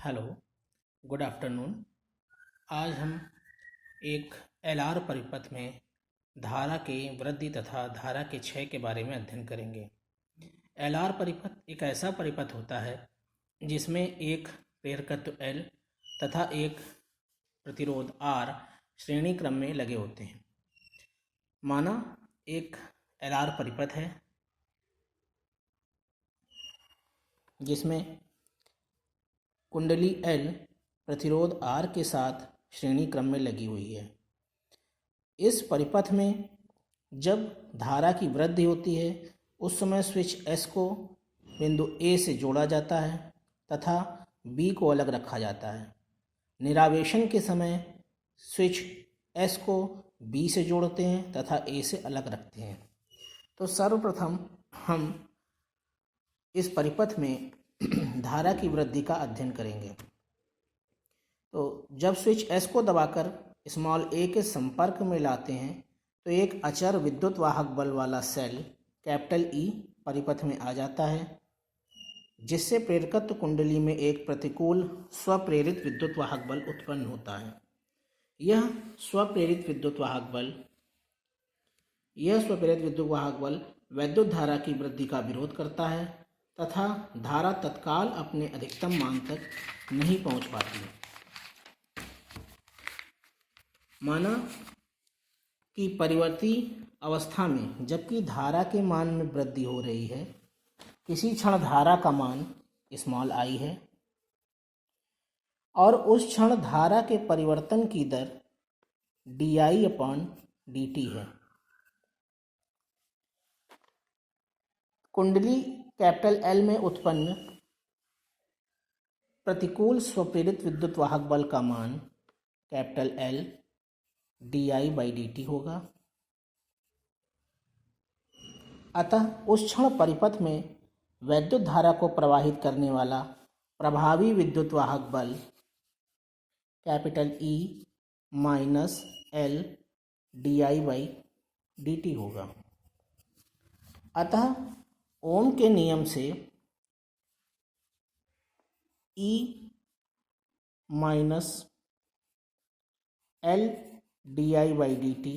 Hello, good afternoon. आज हम एक एलआर परिपथ में धारा के वृद्धि तथा धारा के क्षय के बारे में अध्ययन करेंगे। एलआर परिपथ एक ऐसा परिपथ होता है जिसमें एक प्रेरकत्व L तथा एक प्रतिरोध R श्रेणी क्रम में लगे होते हैं। माना एक एलआर परिपथ है जिसमें कुंडली L प्रतिरोध R के साथ श्रेणी क्रम में लगी हुई है। इस परिपथ में जब धारा की वृद्धि होती है उस समय स्विच S को बिंदु A से जोड़ा जाता है तथा B को अलग रखा जाता है। निरावेशन के समय स्विच S को B से जोड़ते हैं तथा A से अलग रखते हैं। तो सर्वप्रथम हम इस परिपथ में धारा की वृद्धि का अध्ययन करेंगे। तो जब स्विच S को दबाकर स्मॉल a के संपर्क में लाते हैं तो एक अचर विद्युत वाहक बल वाला सेल कैपिटल E परिपथ में आ जाता है, जिससे प्रेरकत्व कुंडली में एक प्रतिकूल स्वप्रेरित विद्युत वाहक बल उत्पन्न होता है। यह स्वप्रेरित विद्युत वाहक बल वैद्युत धारा की वृद्धि का विरोध करता है तथा धारा तत्काल अपने अधिकतम मान तक नहीं पहुंच पाती। माना कि परिवर्ती अवस्था में जबकि धारा के मान में वृद्धि हो रही है, किसी क्षण धारा का मान स्मॉल I है और उस क्षण धारा के परिवर्तन की दर di/dt है। कुंडली कैपिटल L में उत्पन्न प्रतिकूल स्वप्रेरित विद्युत वाहक बल का मान कैपिटल L di/dt होगा। अतः उस क्षण परिपथ में वैद्युत धारा को प्रवाहित करने वाला प्रभावी विद्युत वाहक बल capital E minus L di/dt होगा। अतः ओम के नियम से E minus L di/dt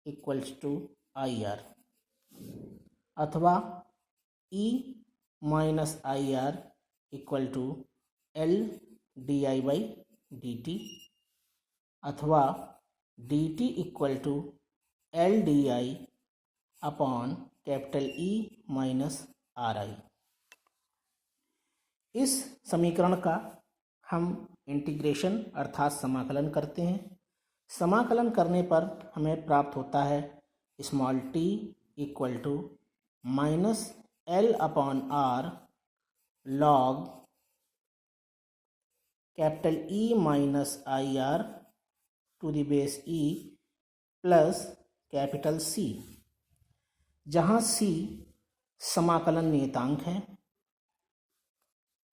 equals to IR अथवा E minus IR equal to L di/dt अथवा dt equal to L di upon capital E minus RI। इस समीकरण का हम इंटीग्रेशन अर्थात समाकलन करते हैं। समाकलन करने पर हमें प्राप्त होता है small t equal to minus L upon R log capital E minus IR to the base E plus capital C, जहाँ C समाकलन नियतांक है।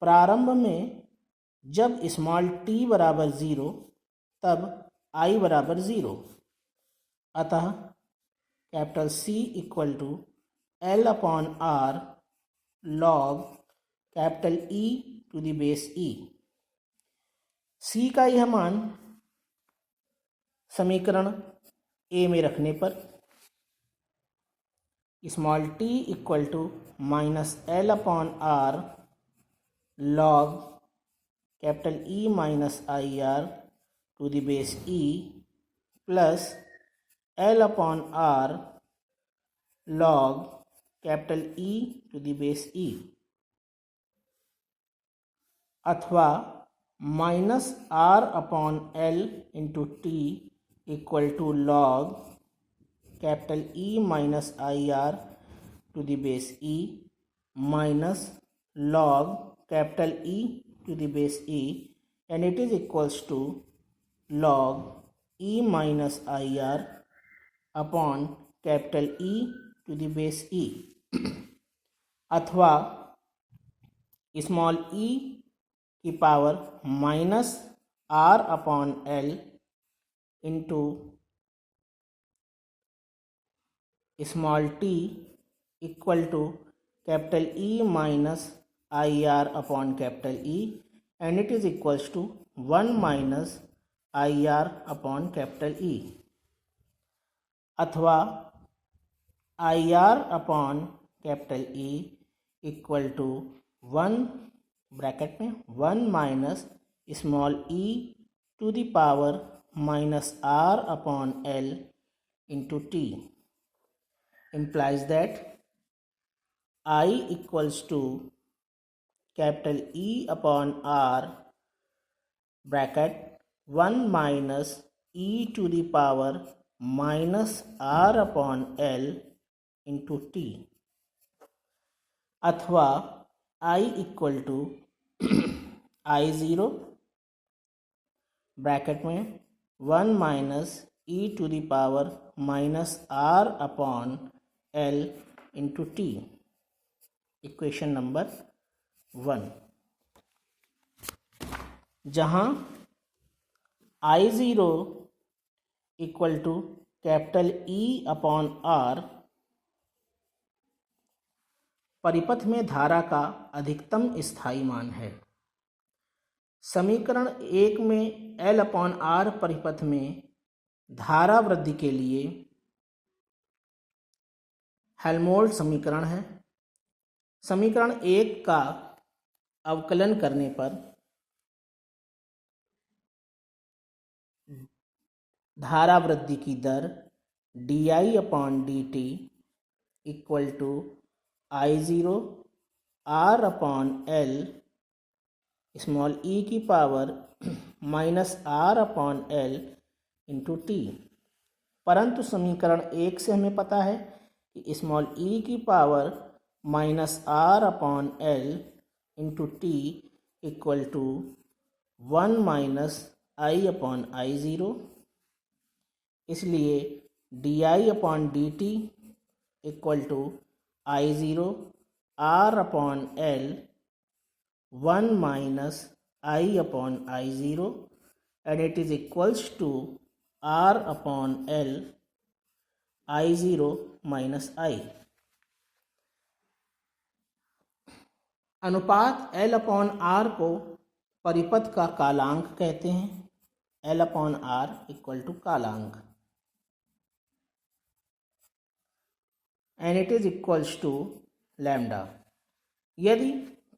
प्रारंभ में जब स्मॉल t बराबर 0 तब I बराबर 0, अतः capital C equal to L upon R log capital E to the base E। C का यह मान समीकरण A में रखने पर small t equal to minus L upon R log capital E minus IR to the base E plus L upon R log capital E to the base E अथवा minus R upon L into T equal to log capital E minus IR to the base E minus log capital E to the base E and it is equals to log E minus IR upon capital E to the base E अथवा small e की power minus R upon L into small t equal to capital E minus IR upon capital E and it is equals to 1 minus IR upon capital E, अथवा IR upon capital E equal to 1 bracket में 1 minus small e to the power minus R upon L into T implies that I equals to capital E upon R bracket 1 minus e to the power minus R upon L into T, अथवा I equal to I0 bracket में 1 minus e to the power minus R upon L into T, equation number 1, जहाँ I0 equal to capital E upon R परिपथ में धारा का अधिकतम स्थायी मान है। समीकरण 1 में L अपॉन R परिपथ में धारा वृद्धि के लिए हेल्महोल्ट्ज समीकरण है। समीकरण 1 का अवकलन करने पर धारा वृद्धि की दर di upon dt equal to I0 R upon L small e की power minus R upon L into T, परंतु समीकरण 1 से हमें पता है कि स्मॉल e की power minus R upon L into T equal to 1 minus I upon I0, इसलिए di upon dt equal to I0 R upon L 1 minus I upon I0 and it is equals to R upon L I0 minus I। अनुपात L upon R को परिपथ का कालांक कहते हैं। L upon R equal to कालांक, and it is equals to lambda. यदि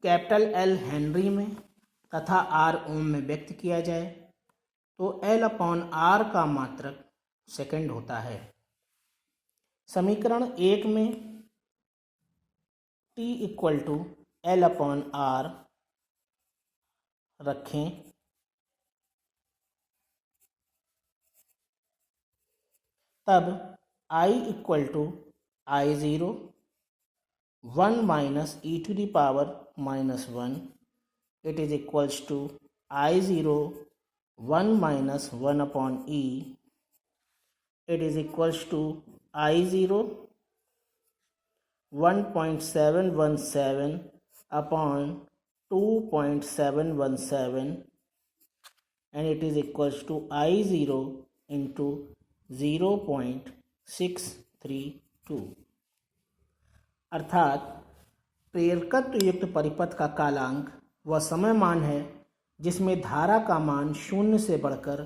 capital L henry में तथा R ओम में व्यक्त किया जाए तो L अपॉन R का मात्रक सेकंड होता है। समीकरण 1 में T equal to L upon R रखें, तब I equal to I0 1 minus e to the power minus 1, it is equals to I0 1 minus 1 upon e, it is equals to I0 1.717 upon 2.717 and it is equals to I0 into 0.632, अर्थात प्रेरकत्व युक्त परिपथ का कालांक वह समय मान है जिसमें धारा का मान शून्य से बढ़कर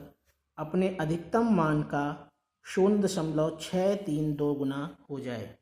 अपने अधिकतम मान का 0.632 गुना हो जाए।